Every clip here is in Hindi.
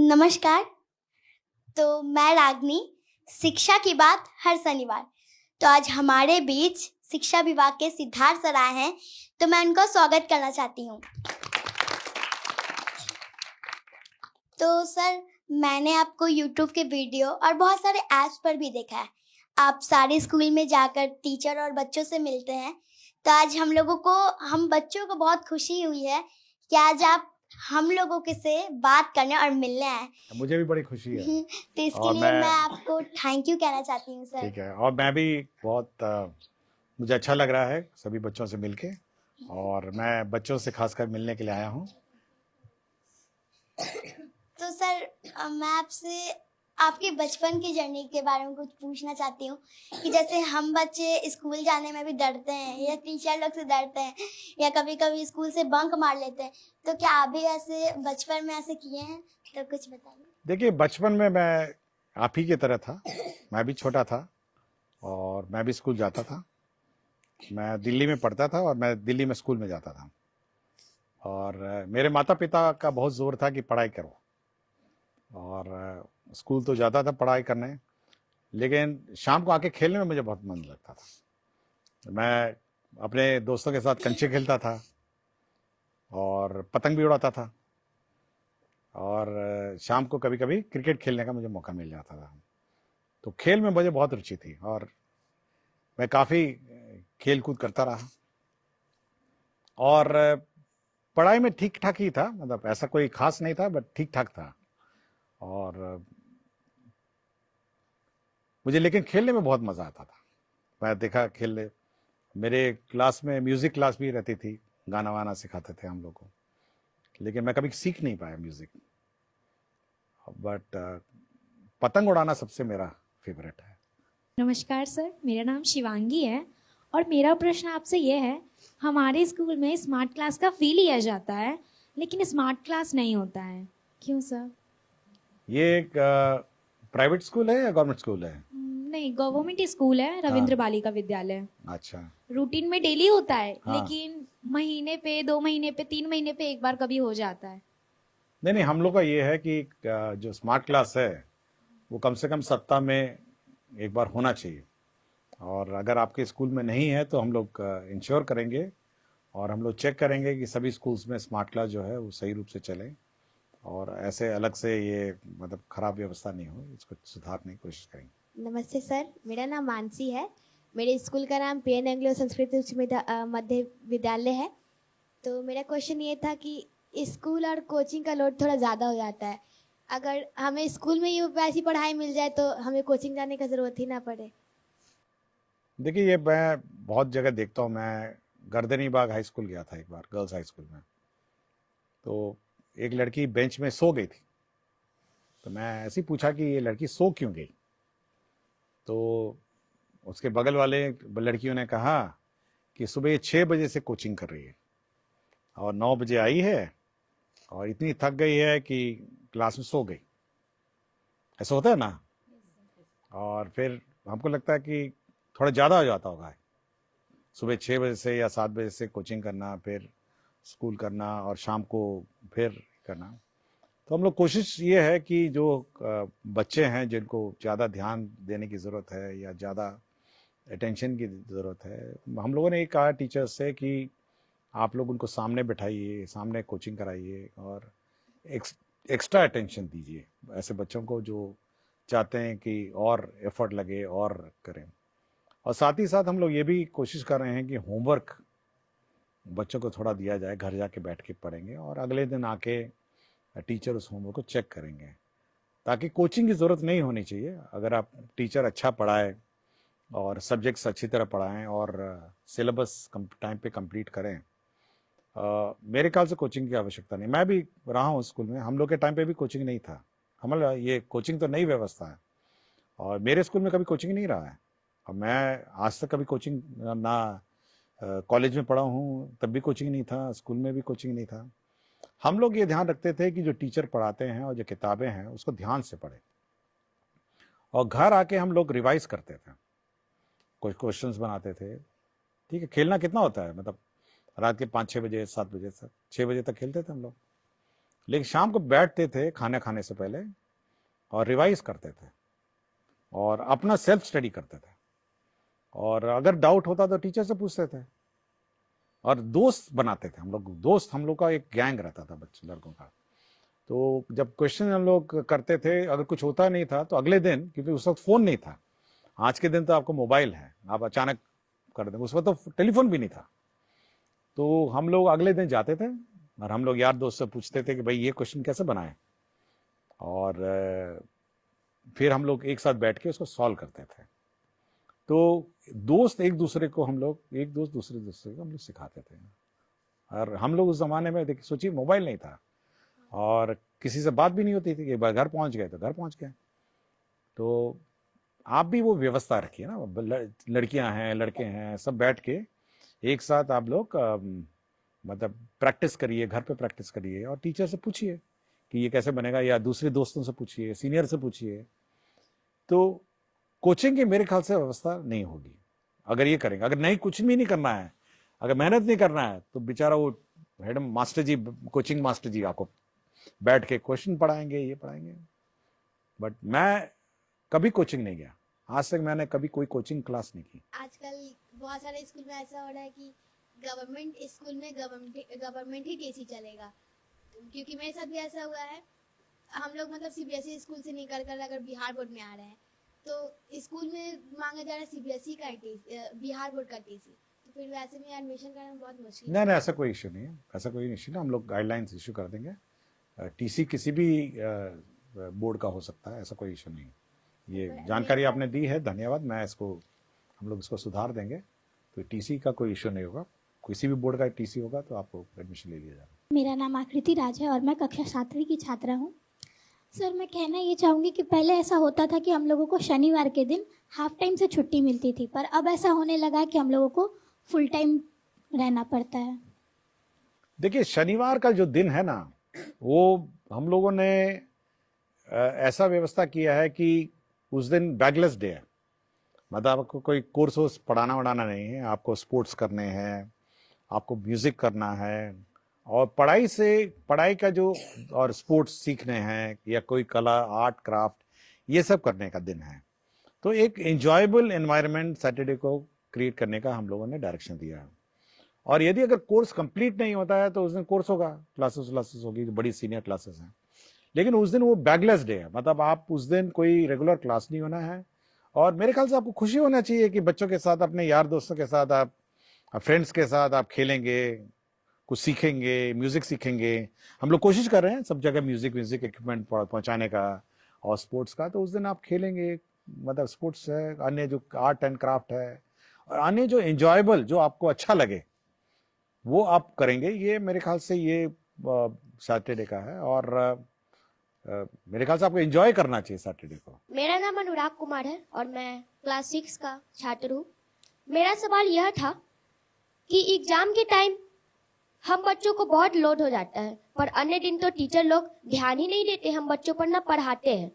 नमस्कार। तो मैं रागनी, शिक्षा की बात हर शनिवार। तो आज हमारे बीच शिक्षा विभाग के सिद्धार्थ सर आए हैं, तो मैं उनका स्वागत करना चाहती हूँ। तो सर, मैंने आपको यूट्यूब के वीडियो और बहुत सारे ऐप्स पर भी देखा है। आप सारे स्कूल में जाकर टीचर और बच्चों से मिलते हैं। तो आज हम बच्चों को बहुत खुशी हुई है कि आज आप हम लोगों के से बात करने और मिलने आए। मुझे भी बड़ी खुशी है। तो इसके और लिए मैं आपको थैंक यू कहना चाहती हूँ सर। ठीक है, और मैं भी बहुत मुझे अच्छा लग रहा है सभी बच्चों से मिलके, और मैं बच्चों से खासकर मिलने के लिए आया हूँ। तो सर, मैं आपसे आपके बचपन की जर्नी के बारे में कुछ पूछना चाहती हूँ कि जैसे हम बच्चे स्कूल जाने में भी डरते हैं या टीचर लोग से डरते हैं या कभी कभी स्कूल से बंक मार लेते हैं, तो क्या आप भी ऐसे बचपन में ऐसे किए हैं? तो कुछ बताइए। देखिए, बचपन में मैं आप ही की तरह था। मैं भी छोटा था और मैं भी स्कूल जाता था। मैं दिल्ली में पढ़ता था और मैं दिल्ली में स्कूल में जाता था। और मेरे माता पिता का बहुत जोर था कि पढ़ाई करो, और स्कूल तो जाता था पढ़ाई करने, लेकिन शाम को आके खेलने में मुझे बहुत मन लगता था। मैं अपने दोस्तों के साथ कंचे खेलता था और पतंग भी उड़ाता था, और शाम को कभी कभी क्रिकेट खेलने का मुझे मौका मिल जाता था। तो खेल में मुझे बहुत रुचि थी और मैं काफ़ी खेल कूद करता रहा। और पढ़ाई में ठीक ठाक ही था, मतलब ऐसा कोई खास नहीं था, बट ठीक ठाक था। और मुझे लेकिन खेलने में बहुत मज़ा आता था। मैं देखा खेलने, मेरे क्लास में म्यूज़िक क्लास भी रहती थी, गाना वाना सिखाते थे हम लोग को, लेकिन मैं कभी सीख नहीं पाया म्यूज़िक। बट पतंग उड़ाना सबसे मेरा फेवरेट है। नमस्कार सर, मेरा नाम शिवांगी है और मेरा प्रश्न आपसे ये है, हमारे स्कूल में स्मार्ट क्लास का फी लिया जाता है लेकिन स्मार्ट क्लास नहीं होता है, क्यों सर? ये एक प्राइवेट स्कूल है या गवर्नमेंट स्कूल है? नहीं, गवर्नमेंट स्कूल है, रविंद्र बालिका विद्यालय। अच्छा। रूटीन में डेली होता है, हाँ। लेकिन महीने पे, 2 महीने पे, 3 महीने पे एक बार कभी हो जाता है। नहीं नहीं, हम लोग का ये है कि जो स्मार्ट क्लास है वो कम से कम सप्ताह में एक बार होना चाहिए। और अगर आपके स्कूल में नहीं है तो हम लोग इंश्योर करेंगे और हम लोग चेक करेंगे कि सभी स्कूल्स में स्मार्ट क्लास जो है वो सही रूप से चले, और ऐसे अलग से ये मतलब खराब व्यवस्था नहीं हो, इसको सुधारने की कोशिश करेंगे। नमस्ते सर, मेरा नाम मानसी है। मेरे स्कूल का नाम पी एन एंग्लो संस्कृत उच्च मध्य विद्यालय है। तो मेरा क्वेश्चन ये था कि स्कूल और कोचिंग का लोड थोड़ा ज़्यादा हो जाता है। अगर हमें स्कूल में ही वैसी पढ़ाई मिल जाए तो हमें कोचिंग जाने का ज़रूरत ही ना पड़े। देखिए, ये मैं बहुत जगह देखता हूँ। मैं गर्दनी बाग हाई स्कूल गया था एक बार, गर्ल्स हाई स्कूल में। तो एक लड़की बेंच में सो गई थी, तो मैं ऐसे ही पूछा कि ये लड़की सो क्यों गई। तो उसके बगल वाले लड़कियों ने कहा कि सुबह 6 बजे से कोचिंग कर रही है और 9 बजे आई है और इतनी थक गई है कि क्लास में सो गई। ऐसा होता है ना। और फिर हमको लगता है कि थोड़ा ज़्यादा हो जाता होगा, सुबह 6 बजे से या 7 बजे से कोचिंग करना, फिर स्कूल करना और शाम को फिर करना। तो हम लोग कोशिश ये है कि जो बच्चे हैं जिनको ज़्यादा ध्यान देने की ज़रूरत है या ज़्यादा अटेंशन की ज़रूरत है, हम लोगों ने ये कहा टीचर्स से कि आप लोग उनको सामने बैठाइए, सामने कोचिंग कराइए और एक्स्ट्रा अटेंशन दीजिए ऐसे बच्चों को जो चाहते हैं कि और एफर्ट लगे और करें। और साथ ही साथ हम लोग ये भी कोशिश कर रहे हैं कि होमवर्क बच्चों को थोड़ा दिया जाए, घर जाके बैठ के पढ़ेंगे और अगले दिन आके टीचर उस होमवर्क को चेक करेंगे, ताकि कोचिंग की ज़रूरत नहीं होनी चाहिए। अगर आप टीचर अच्छा पढ़ाए और सब्जेक्ट्स अच्छी तरह पढ़ाएं और सिलेबस टाइम पे कंप्लीट करें, मेरे ख्याल से कोचिंग की आवश्यकता नहीं। मैं भी रहा हूँ स्कूल में, हम लोग के टाइम पे भी कोचिंग नहीं था। हमारा ये कोचिंग तो नई व्यवस्था है और मेरे स्कूल में कभी कोचिंग नहीं रहा है। और मैं आज तक कभी कोचिंग ना कॉलेज में पढ़ा हूँ तब भी कोचिंग नहीं था, स्कूल में भी कोचिंग नहीं था। हम लोग ये ध्यान रखते थे कि जो टीचर पढ़ाते हैं और जो किताबें हैं उसको ध्यान से पढ़ें, और घर आके हम लोग रिवाइज करते थे, कुछ क्वेश्चंस बनाते थे। ठीक है, खेलना कितना होता है, मतलब रात के 5-6 बजे 7 बजे तक, 6 बजे तक खेलते थे हम लोग। लेकिन शाम को बैठते थे खाना खाने से पहले और रिवाइज करते थे और अपना सेल्फ स्टडी करते थे, और अगर डाउट होता तो टीचर से पूछते थे और दोस्त बनाते थे हम लोग। दोस्त हम लोग का एक गैंग रहता था बच्चे लड़कों का। तो जब क्वेश्चन हम लोग करते थे, अगर कुछ होता नहीं था तो अगले दिन, क्योंकि उस वक्त फोन नहीं था, आज के दिन तो आपको मोबाइल है, आप अचानक कर दें, उस वक्त तो टेलीफोन भी नहीं था, तो हम लोग अगले दिन जाते थे और हम लोग यार दोस्त से पूछते थे कि भाई ये क्वेश्चन कैसे बनाए, और फिर हम लोग एक साथ बैठ के उसको सॉल्व करते थे। तो दोस्त एक दूसरे को हम लोग, एक दोस्त दूसरे को हम लोग सिखाते थे। और हम लोग उस जमाने में देखिए, सोचिए मोबाइल नहीं था और किसी से बात भी नहीं होती थी कि घर पहुंच गए तो घर पहुंच गए। तो आप भी वो व्यवस्था रखिए ना, लड़कियां हैं लड़के हैं सब बैठ के एक साथ आप लोग मतलब प्रैक्टिस करिए, घर पे प्रैक्टिस करिए और टीचर से पूछिए कि ये कैसे बनेगा, या दूसरे दोस्तों से पूछिए, सीनियर से पूछिए। तो कोचिंग की मेरे ख्याल से व्यवस्था नहीं होगी अगर ये करेंगे। अगर नहीं, कुछ भी नहीं करना है, अगर मेहनत नहीं करना है, तो बेचारा वो हेड मास्टर जी, कोचिंग मास्टर जी आपको बैठ के क्वेश्चन पढ़ाएंगे, ये पढ़ाएंगे। बट मैं कभी कोचिंग नहीं गया, आज तक मैंने कभी कोई कोचिंग क्लास नहीं की। आजकल बहुत सारे स्कूल में ऐसा हो रहा है कि गवर्नमेंट स्कूल में गवर्नमेंट ही टीसी चलेगा, क्योंकि मेरे साथ भी ऐसा हुआ है। हम लोग मतलब सीबीएसई स्कूल से निकल कर अगर बिहार बोर्ड में आ रहे हैं तो स्कूल में मांगा जा रहा है सीबीएसई का बिहार बोर्ड का टीसी, तो फिर वैसे में एडमिशन करना बहुत मुश्किल। नहीं, ऐसा कोई इश्यू नहीं है, ऐसा कोई इश्यू नहीं, हम लोग गाइडलाइंस इशू कर देंगे। टीसी किसी भी बोर्ड का हो सकता है, ऐसा कोई इशू नहीं। ये जानकारी आपने दी है, धन्यवाद। मैं इसको, हम लोग इसको सुधार देंगे, तो टीसी का कोई इशू नहीं होगा। किसी भी बोर्ड का टीसी होगा तो आपको एडमिशन ले लिया जाएगा। मेरा नाम आकृति राज है और मैं कक्षा 7वीं की छात्रा हूँ। सर, मैं कहना ये चाहूँगी कि पहले ऐसा होता था कि हम लोगों को शनिवार के दिन हाफ टाइम से छुट्टी मिलती थी, पर अब ऐसा होने लगा है कि हम लोगों को फुल टाइम रहना पड़ता है। देखिए, शनिवार का जो दिन है ना, वो हम लोगों ने ऐसा व्यवस्था किया है कि उस दिन बैगलेस डे है। मतलब आपको कोई कोर्स पढ़ाना वढ़ाना नहीं है, आपको स्पोर्ट्स करने हैं, आपको म्यूजिक करना है, और पढ़ाई का जो और स्पोर्ट्स सीखने हैं, या कोई कला, आर्ट, क्राफ्ट, ये सब करने का दिन है। तो एक एंजॉयबल एनवायरनमेंट सैटरडे को क्रिएट करने का हम लोगों ने डायरेक्शन दिया है। और यदि अगर कोर्स कंप्लीट नहीं होता है तो उस दिन कोर्स होगा, क्लासेस होगी, जो बड़ी सीनियर क्लासेस हैं, लेकिन उस दिन वो बैगलेस डे है। मतलब आप उस दिन कोई रेगुलर क्लास नहीं होना है। और मेरे ख्याल से आपको खुशी होना चाहिए कि बच्चों के साथ, अपने यार दोस्तों के साथ, आप फ्रेंड्स के साथ आप खेलेंगे, कुछ सीखेंगे, म्यूजिक सीखेंगे। हम लोग कोशिश कर रहे हैं सब जगह म्यूजिक इक्विपमेंट पहुंचाने का और स्पोर्ट्स का। तो उस दिन आप खेलेंगे, मतलब स्पोर्ट्स है, अन्य जो आर्ट एंड क्राफ्ट है, और अन्य जो एंजॉयबल, जो आपको अच्छा लगे, वो आप करेंगे। ये मेरे ख्याल से ये सैटरडे का है, और मेरे ख्याल से आपको एंजॉय करना चाहिए सैटरडे को। मेरा नाम अनुराग कुमार है और मैं क्लास 6 का छात्र हूँ। मेरा सवाल यह था कि एग्जाम के टाइम हम बच्चों को बहुत लोड हो जाता है, पर अन्य दिन तो टीचर लोग ध्यान ही नहीं देते, हम बच्चों पर ना पढ़ाते हैं।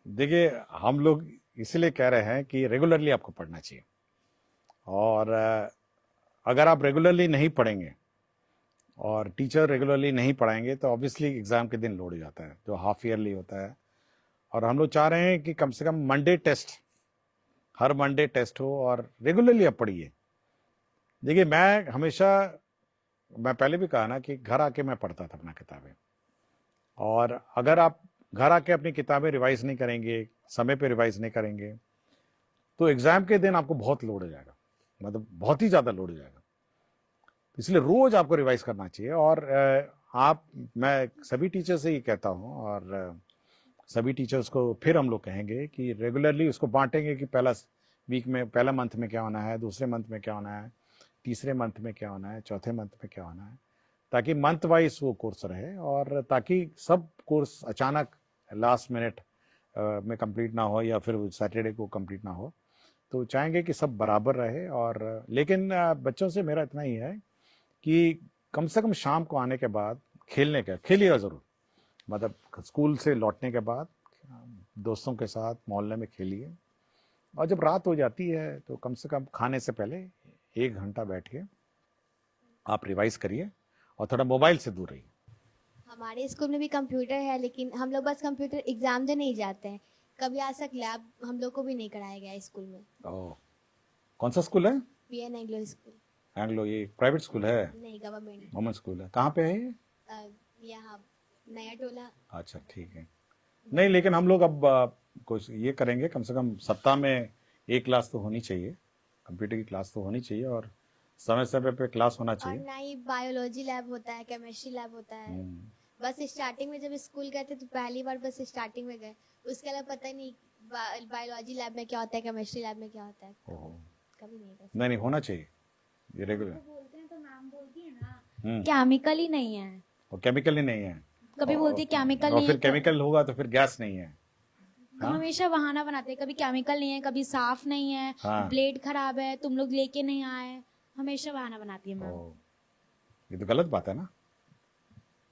देखिए, हम लोग इसलिए कह रहे हैं कि रेगुलरली आपको पढ़ना चाहिए, और अगर आप रेगुलरली नहीं पढ़ेंगे और टीचर रेगुलरली नहीं पढ़ाएंगे तो ऑब्वियसली एग्जाम के दिन लोड हो जाता है, जो हाफ ईयरली होता है। और हम लोग चाह रहे हैं कि कम से कम मंडे टेस्ट, हर मंडे टेस्ट हो, और रेगुलरली आप पढ़िए। देखिए, मैं पहले भी कहा ना कि घर आके मैं पढ़ता था अपना किताबें, और अगर आप घर आके अपनी किताबें रिवाइज नहीं करेंगे, समय पे रिवाइज नहीं करेंगे, तो एग्जाम के दिन आपको बहुत लोड हो जाएगा, मतलब बहुत ही ज्यादा लोड हो जाएगा। इसलिए रोज आपको रिवाइज करना चाहिए। और मैं सभी टीचर से ये कहता हूँ, और सभी टीचर्स को फिर हम लोग कहेंगे कि रेगुलरली उसको बांटेंगे कि पहला वीक में, पहला मंथ में क्या होना है, दूसरे मंथ में क्या होना है, तीसरे मंथ में क्या होना है, चौथे मंथ में क्या होना है, ताकि मंथ वाइज वो कोर्स रहे, और ताकि सब कोर्स अचानक लास्ट मिनट में कंप्लीट ना हो, या फिर सैटरडे को कंप्लीट ना हो। तो चाहेंगे कि सब बराबर रहे। और लेकिन बच्चों से मेरा इतना ही है कि कम से कम शाम को आने के बाद खेलिएगा ज़रूर। मतलब स्कूल से लौटने के बाद दोस्तों के साथ मोहल्ले में खेलिए, और जब रात हो जाती है तो कम से कम खाने से पहले 1 घंटा बैठ के आप रिवाइज करिए, और थोड़ा मोबाइल से दूर रहिए। हमारे स्कूल में भी कंप्यूटर है, लेकिन हम लोग बस कंप्यूटर एग्जाम देने ही जाते हैं। कभी आज तक लैब हम लोग को भी नहीं कराया गया स्कूल में। ओह, कौन सा स्कूल है? PN Anglo school. एंग्लो, ये प्राइवेट स्कूल है? नहीं, गवर्नमेंट। गवर्नमेंट स्कूल है। कहाँ पे है ये? यहाँ नया टोला। अच्छा, ठीक है। नहीं, लेकिन हम लोग अब कुछ ये करेंगे, कम से कम सप्ताह में एक क्लास तो होनी चाहिए, कंप्यूटर की क्लास तो होनी चाहिए, और समय समय पे क्लास होना और चाहिए। ना ही बायोलॉजी लैब होता है, केमिस्ट्री लैब होता है। बस स्टार्टिंग में जब स्कूल गए थे तो पहली बार बस स्टार्टिंग में गए, उसके अलावा पता ही नहीं बायोलॉजी लैब में क्या होता है, केमिस्ट्री लैब में क्या होता है। ओहो। कभी नहीं था। नहीं, होना चाहिए ये रेगुलर। बोलते हैं तो मैम बोलती है ना हम्म, केमिकल ही नहीं है, और केमिकल ही नहीं है, कभी बोलती है केमिकल और नहीं फिर है तो केमिकल होगा तो फिर गैस नहीं है। हाँ? हमेशा बहाना बनाते हैं, कभी केमिकल नहीं है, कभी साफ नहीं है, हाँ। ब्लेड खराब है, तुम लोग लेके नहीं आए, हमेशा बहाना बनाती है मैम। ओह, ये तो गलत बात है ना,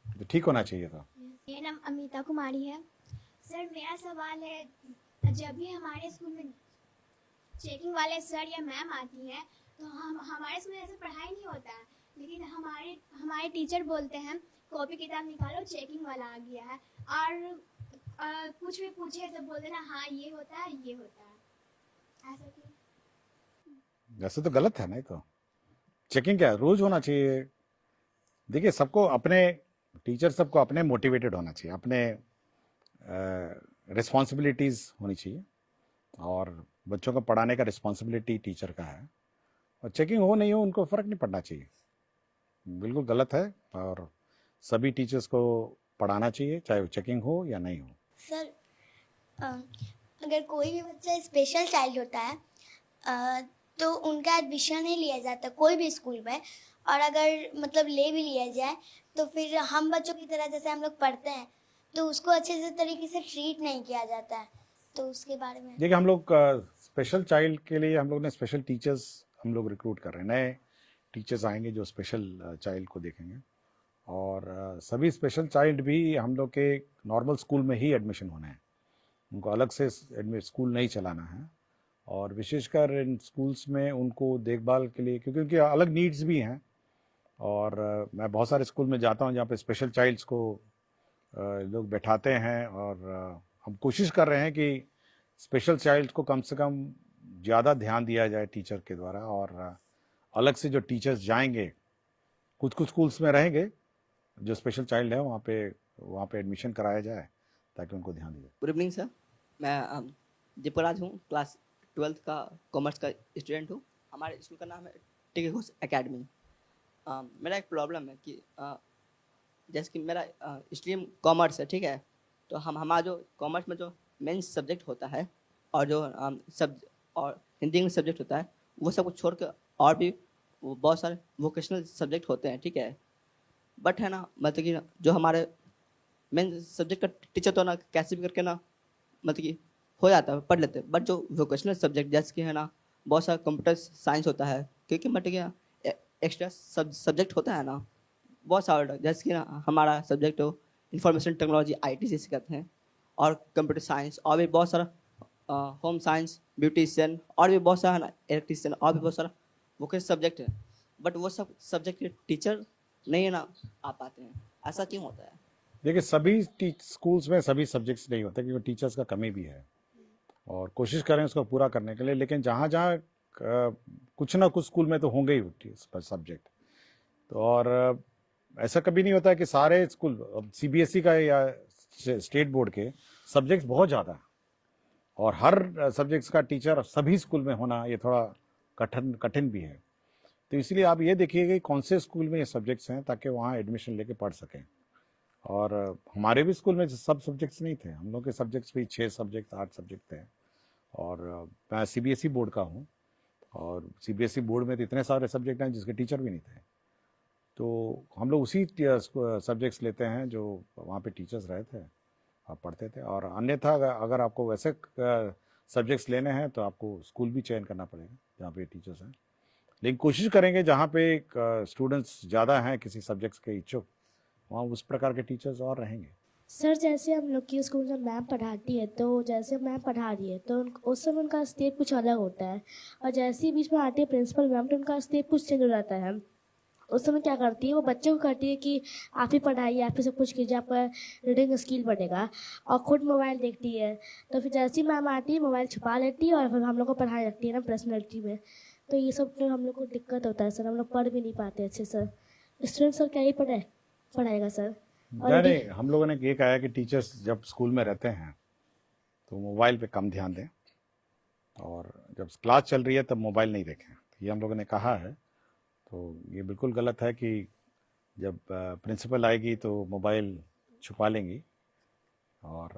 तो ठीक होना चाहिए था। मेरा नाम अमिता कुमारी है। सर मेरा सवाल है, जब भी हमारे स्कूल में चेकिंग वाले सर या मैम आती हैं तो हम हमारे स्कूल में ऐसे पढ़ाई नहीं होता है, लेकिन हमारे टीचर बोलते हैं कॉपी किताब निकालो चेकिंग वाला आ गया है, और कुछ भी पूछे तो बोल देना हाँ ये होता है ये होता है, ऐसा क्यों? वैसे तो गलत है ना, ये तो चेकिंग क्या है, रोज होना चाहिए। देखिए, सबको अपने टीचर सबको अपने मोटिवेटेड होना चाहिए, अपने रिस्पॉन्सिबिलिटीज होनी चाहिए, और बच्चों को पढ़ाने का रिस्पॉन्सिबिलिटी टीचर का है, और चेकिंग हो नहीं हो उनको फर्क नहीं पड़ना चाहिए, बिल्कुल गलत है, और सभी टीचर्स को पढ़ाना चाहिए चाहे वो चेकिंग हो या नहीं हो। सर अगर कोई भी बच्चा स्पेशल चाइल्ड होता है तो उनका एडमिशन नहीं लिया जाता कोई भी स्कूल में, और अगर मतलब ले भी लिया जाए तो फिर हम बच्चों की तरह जैसे हम लोग पढ़ते हैं तो उसको अच्छे से तरीके से ट्रीट नहीं किया जाता है, तो उसके बारे में। देखिए, हम लोग स्पेशल चाइल्ड के लिए हम लोग ने स्पेशल टीचर्स हम लोग रिक्रूट कर रहे हैं, नए टीचर्स आएंगे जो स्पेशल चाइल्ड को देखेंगे, और सभी स्पेशल चाइल्ड भी हम लोग के नॉर्मल स्कूल में ही एडमिशन होना है, उनको अलग से स्कूल नहीं चलाना है, और विशेषकर इन स्कूल्स में उनको देखभाल के लिए, क्योंकि उनकी अलग नीड्स भी हैं, और मैं बहुत सारे स्कूल में जाता हूं जहाँ पे स्पेशल चाइल्ड्स को लोग बैठाते हैं, और हम कोशिश कर रहे हैं कि स्पेशल चाइल्ड को कम से कम ज़्यादा ध्यान दिया जाए टीचर के द्वारा, और अलग से जो टीचर्स जाएंगे, कुछ कुछ स्कूल्स में रहेंगे जो स्पेशल चाइल्ड है वहाँ पे एडमिशन कराया जाए ताकि उनको ध्यान दिया। गुड इवनिंग सर, मैं दीपराज हूँ, क्लास 12th का कॉमर्स का स्टूडेंट हूँ। हमारे स्कूल का नाम है टिके घोष एकेडमी। मेरा एक प्रॉब्लम है कि जैसे कि मेरा स्ट्रीम कॉमर्स है, ठीक है, तो हमारा जो कॉमर्स में जो मेन सब्जेक्ट होता है और जो और हिंदी इंग्लिश सब्जेक्ट होता है, वो सब कुछ छोड़ के और भी बहुत सारे वोकेशनल सब्जेक्ट होते हैं, ठीक है, बट है ना, मतलब कि जो हमारे मेन सब्जेक्ट का टीचर तो ना कैसे भी करके ना मतलब कि हो जाता है, पढ़ लेते हैं, बट जो वोकेशनल सब्जेक्ट जैसे कि है ना बहुत सारा कंप्यूटर साइंस होता है, क्योंकि मतलब कि एक्स्ट्रा सब्जेक्ट होता है ना बहुत सारा, जैसे कि ना हमारा सब्जेक्ट हो इंफॉर्मेशन टेक्नोलॉजी IT से कहते हैं, और कंप्यूटर साइंस, और भी बहुत सारा होम साइंस, ब्यूटिशियन, और भी बहुत सारा इलेक्ट्रीशियन, और भी बहुत सारा वोकेशनल सब्जेक्ट है, बट वो सब सब्जेक्ट के टीचर नहीं है ना आ पाते हैं, ऐसा क्यों होता है? देखिए, सभी स्कूल्स में सभी सब्जेक्ट्स नहीं होते, क्योंकि टीचर्स का कमी भी है, और कोशिश करें उसको पूरा करने के लिए, लेकिन जहाँ जहाँ कुछ ना कुछ स्कूल में तो होंगे ही सब्जेक्ट, तो और ऐसा कभी नहीं होता है कि सारे स्कूल, CBSE का या स्टेट बोर्ड के सब्जेक्ट्स बहुत ज़्यादा है, और हर सब्जेक्ट्स का टीचर सभी स्कूल में होना ये थोड़ा कठिन भी है, तो इसलिए आप ये देखिए कि कौन से स्कूल में ये सब्जेक्ट्स हैं ताकि वहाँ एडमिशन लेके पढ़ सकें। और हमारे भी स्कूल में सब सब्जेक्ट्स नहीं थे, हम लोग के सब्जेक्ट्स भी 6 सब्जेक्ट 8 सब्जेक्ट थे, और मैं CBSE बोर्ड का हूँ, और CBSE बोर्ड में तो इतने सारे सब्जेक्ट हैं जिसके टीचर भी नहीं थे, तो हम लोग उसी सब्जेक्ट्स लेते हैं जो वहाँ पे टीचर्स रहे थे और पढ़ते थे, और अन्यथा अगर आपको वैसे सब्जेक्ट्स लेने हैं तो आपको स्कूल भी चयन करना पड़ेगा जहाँ पे टीचर्स हैं, लेकिन कोशिश करेंगे जहाँ पे स्टूडेंट्स ज़्यादा हैं किसी सब्जेक्ट्स के इच्छुक, वहाँ उस प्रकार के टीचर्स और रहेंगे। सर जैसे हम लोग की स्कूल में मैम पढ़ाती है, तो जैसे मैम पढ़ा रही है तो उस समय उनका स्टेप कुछ अलग होता है, और जैसे ही बीच में आती है प्रिंसिपल मैम तो उनका स्टेप कुछ चेंज हो जाता है। उस समय क्या करती है, वो बच्चे को कहती है कि आप ही पढ़ाइए, आप ही सब कुछ कीजिए, आपका रीडिंग स्किल बढ़ेगा, और खुद मोबाइल देखती है। तो फिर जैसे ही मैम आती है मोबाइल छुपा लेती है और फिर हम लोग को पढ़ाई रखती है ना पर्सनैलिटी में। तो ये सब जो हम लोग को दिक्कत होता है सर, हम लोग पढ़ भी नहीं पाते अच्छे सर। स्टूडेंट सर क्या ही पढ़ाएगा सर। और नहीं, हम लोगों ने ये कहा है कि टीचर्स जब स्कूल में रहते हैं तो मोबाइल पे कम ध्यान दें, और जब क्लास चल रही है तब मोबाइल नहीं देखें। ये हम लोगों ने कहा है। तो ये बिल्कुल गलत है कि जब प्रिंसिपल आएगी तो मोबाइल छुपा लेंगी, और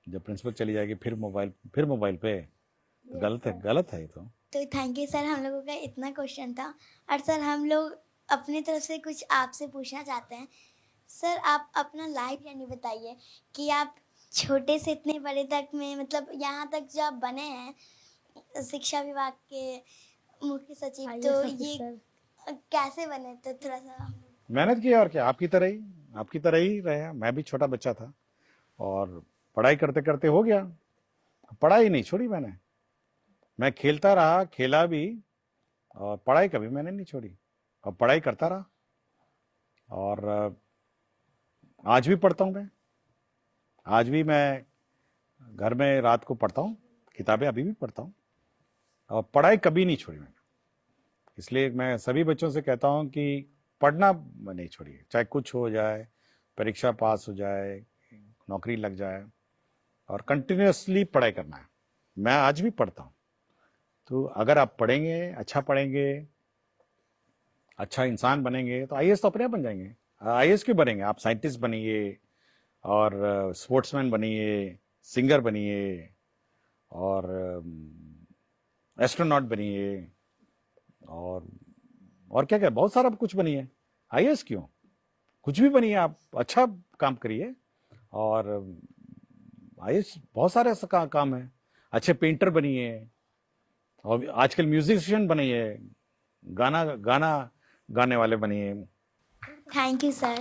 जब प्रिंसिपल चली जाएगी फिर मोबाइल पे। तो गलत है ये तो थैंक यू सर, हम लोगों का इतना क्वेश्चन था। और सर हम लोग अपनी तरफ से कुछ आपसे पूछना चाहते हैं। सर आप अपना लाइफ जर्नी बताइए कि आप छोटे से इतने बड़े तक में, मतलब यहाँ तक जो आप बने हैं शिक्षा विभाग के मुख्य सचिव, तो ये कैसे बने? तो थोड़ा सा मेहनत की, और क्या, आपकी तरह ही रहे। मैं भी छोटा बच्चा था और पढ़ाई करते करते हो गया। पढ़ाई नहीं छोड़ी मैंने, मैं खेलता रहा, खेला भी, और पढ़ाई कभी मैंने नहीं छोड़ी, और पढ़ाई करता रहा। और आज भी पढ़ता हूँ मैं, आज भी मैं घर में रात को पढ़ता हूँ, किताबें अभी भी पढ़ता हूँ, और पढ़ाई कभी नहीं छोड़ी मैंने। इसलिए मैं सभी बच्चों से कहता हूँ कि पढ़ना नहीं छोड़िए, चाहे कुछ हो जाए, परीक्षा पास हो जाए, नौकरी लग जाए, और कंटिन्यूअसली पढ़ाई करना है। मैं आज भी पढ़ता हूँ। तो अगर आप पढ़ेंगे, अच्छा इंसान बनेंगे, तो आईएएस तो अपने आप बन जाएंगे। आईएएस क्यों बनेंगे? आप साइंटिस्ट बनिए, और स्पोर्ट्समैन बनिए, सिंगर बनिए, और एस्ट्रोनॉट बनिए, और क्या क्या बहुत सारा कुछ बनिए। आईएएस क्यों? कुछ भी बनिए, आप अच्छा काम करिए। और आईएएस बहुत सारे ऐसा काम है। अच्छे पेंटर बनिए, और आजकल म्यूजिशियन बनिए, गाना गाने वाले बनिए। Thank you sir.